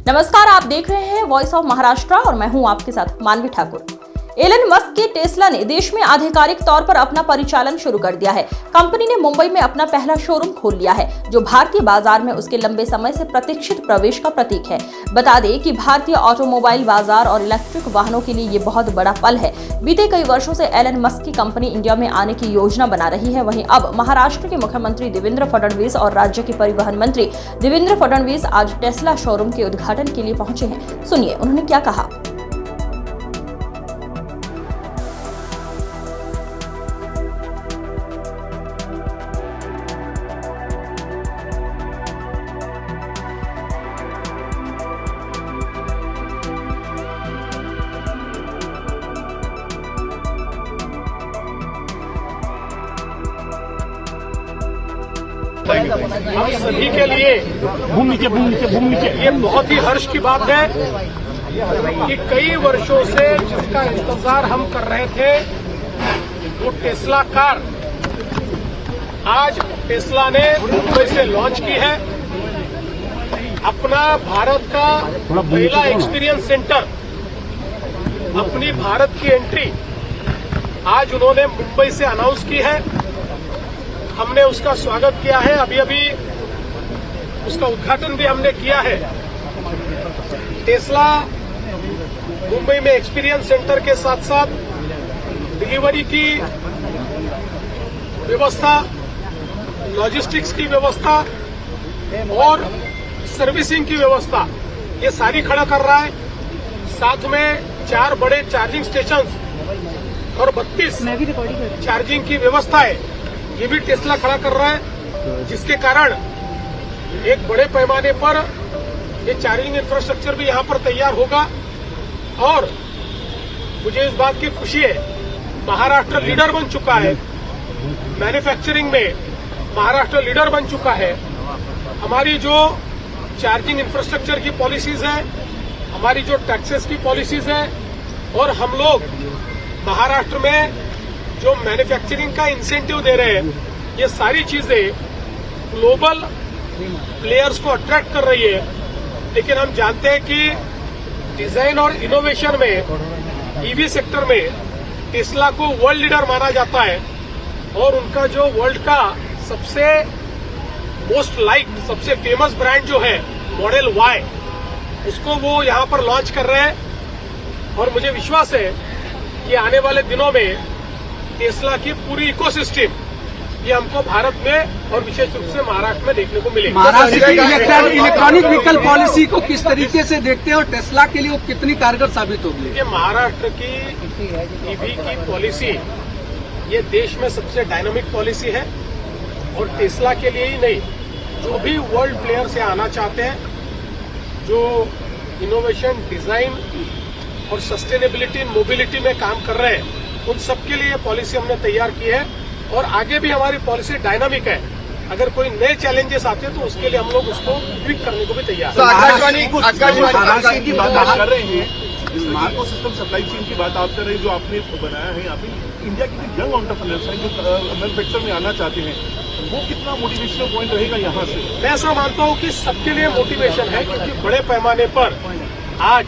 नमस्कार, आप देख रहे हैं वॉइस ऑफ महाराष्ट्र और मैं हूं आपके साथ मानवी ठाकुर। एलन मस्क की टेस्ला ने देश में आधिकारिक तौर पर अपना परिचालन शुरू कर दिया है। कंपनी ने मुंबई में अपना पहला शोरूम खोल लिया है, जो भारतीय बाजार में उसके लंबे समय से प्रतीक्षित प्रवेश का प्रतीक है। बता दें कि भारतीय ऑटोमोबाइल बाजार और इलेक्ट्रिक वाहनों के लिए ये बहुत बड़ा पल है। बीते कई वर्षों से एलन मस्क की कंपनी इंडिया में आने की योजना बना रही है। वहीं अब महाराष्ट्र के मुख्यमंत्री देवेंद्र फडणवीस और राज्य के परिवहन मंत्री देवेंद्र फडणवीस आज टेस्ला शोरूम के उद्घाटन के लिए पहुंचे हैं। सुनिए उन्होंने क्या कहा। हम सभी के लिए ये बहुत ही हर्ष की बात है कि कई वर्षों से जिसका इंतजार हम कर रहे थे वो टेस्ला कार आज टेस्ला ने मुंबई से लॉन्च की है। अपना भारत का पहला एक्सपीरियंस सेंटर, अपनी भारत की एंट्री आज उन्होंने मुंबई से अनाउंस की है। हमने उसका स्वागत किया है, अभी अभी उसका उद्घाटन भी हमने किया है। टेस्ला मुंबई में एक्सपीरियंस सेंटर के साथ साथ डिलीवरी की व्यवस्था, लॉजिस्टिक्स की व्यवस्था और सर्विसिंग की व्यवस्था ये सारी खड़ा कर रहा है। साथ में 4 बड़े चार्जिंग स्टेशन और 32 चार्जिंग की व्यवस्था है, ये भी टेस्ला खड़ा कर रहा है, जिसके कारण एक बड़े पैमाने पर ये चार्जिंग इंफ्रास्ट्रक्चर भी यहां पर तैयार होगा। और मुझे इस बात की खुशी है, महाराष्ट्र लीडर बन चुका है, मैन्युफैक्चरिंग में महाराष्ट्र लीडर बन चुका है। हमारी जो चार्जिंग इंफ्रास्ट्रक्चर की पॉलिसीज है, हमारी जो टैक्सेस की पॉलिसीज है और हम लोग महाराष्ट्र में जो मैन्युफैक्चरिंग का इंसेंटिव दे रहे हैं, ये सारी चीजें ग्लोबल प्लेयर्स को अट्रैक्ट कर रही है। लेकिन हम जानते हैं कि डिजाइन और इनोवेशन में ईवी सेक्टर में टेस्ला को वर्ल्ड लीडर माना जाता है और उनका जो वर्ल्ड का सबसे मोस्ट लाइक्ड, सबसे फेमस ब्रांड जो है मॉडल वाई, उसको वो यहां पर लॉन्च कर रहे हैं। और मुझे विश्वास है कि आने वाले दिनों में टेस्ला की पूरी इकोसिस्टम ये हमको भारत में और विशेष रूप से महाराष्ट्र में देखने को मिलेगी। महाराष्ट्र की इलेक्ट्रॉनिक व्हीकल पॉलिसी को किस तरीके से देखते हैं और टेस्ला के लिए वो कितनी कारगर साबित होगी? ये महाराष्ट्र की ईवी की पॉलिसी ये देश में सबसे डायनामिक पॉलिसी है और टेस्ला के लिए ही नहीं, जो भी वर्ल्ड प्लेयर से आना चाहते हैं, जो इनोवेशन, डिजाइन और सस्टेनेबिलिटी, मोबिलिटी में काम कर रहे हैं, उन सबके लिए पॉलिसी हमने तैयार की है और आगे भी हमारी पॉलिसी डायनामिक है। अगर कोई नए चैलेंजेस आते हैं तो उसके लिए हम लोग उसको ट्वीक करने को भी तैयार हैं। आकाशवाणी की बात आप कर रहे हैं, इको सिस्टम सप्लाई चेन की बात आप कर रहे हैं, जो आपने बनाया है यहाँ पे। इंडिया के जो यंग एंटरप्रेन्योर्स हैं जो मैन्युफैक्चर में आना चाहते हैं, वो कितना मोटिवेशनल पॉइंट रहेगा यहाँ से? मैं ऐसा मानता हूँ कि सबके लिए मोटिवेशन है, क्योंकि बड़े पैमाने पर आज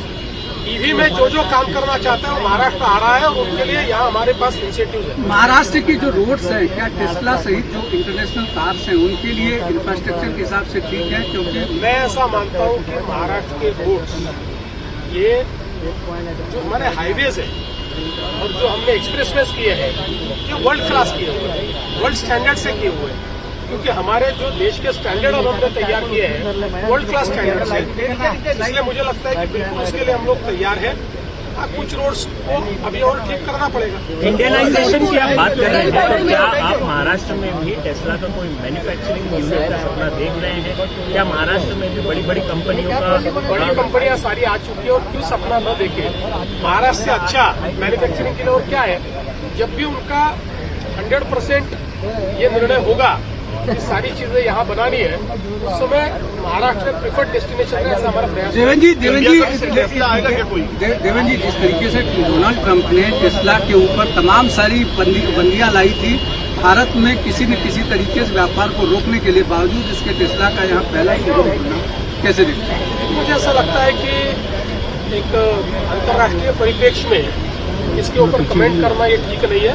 ईवी में जो काम करना चाहता है वो महाराष्ट्र आ रहा है और उनके लिए यहाँ हमारे पास इंसेंटिव है। महाराष्ट्र की जो रोड्स हैं, क्या टेस्ला सहित जो इंटरनेशनल कार्स हैं उनके लिए इंफ्रास्ट्रक्चर के हिसाब से ठीक है? क्योंकि मैं ऐसा मानता हूँ कि महाराष्ट्र के रोड्स, ये जो हमारे हाईवेज है और जो हमने एक्सप्रेसवेज किए हैं, ये वर्ल्ड क्लास किए हुए हैं, वर्ल्ड स्टैंडर्ड से किए हुए हैं। क्योंकि हमारे जो देश के स्टैंडर्ड हमने तैयार किए हैं वर्ल्ड क्लास स्टैंडर्ड से, इसलिए मुझे लगता है कि बिल्कुल उसके लिए हम लोग तैयार हैं। कुछ रोड्स को अभी और ठीक करना पड़ेगा। इंडियनाइजेशन की आप बात कर रहे हैं, तो क्या आप महाराष्ट्र में भी टेस्ला का कोई मैन्युफैक्चरिंग यूनिट का सपना देख रहे हैं? क्या महाराष्ट्र में भी बड़ी बड़ी कंपनियों का, बड़ी कंपनियां सारी आ चुकी है और क्यों सपना न देखे? महाराष्ट्र से अच्छा मैन्युफैक्चरिंग के लिए और क्या है? जब भी उनका 100% ये निर्णय होगा कि सारी चीजें यहाँ बनानी है, उस समय महाराष्ट्र प्रिफर्ड डेस्टिनेशन है, ऐसा हमारा प्रयास। देवेंद्र जी आएगा क्या कोई? देवेंद्र जी, जिस तरीके से डोनाल्ड ट्रंप ने टेस्ला के ऊपर तमाम सारी बंदियां लाई थी, भारत में किसी न किसी तरीके से व्यापार को रोकने के लिए, बावजूद इसके टेस्ला का यहाँ पहला ही कैसे देखते हैं? मुझे ऐसा लगता है कि एक अंतर्राष्ट्रीय परिप्रेक्ष्य में इसके ऊपर कमेंट करना ये ठीक नहीं है।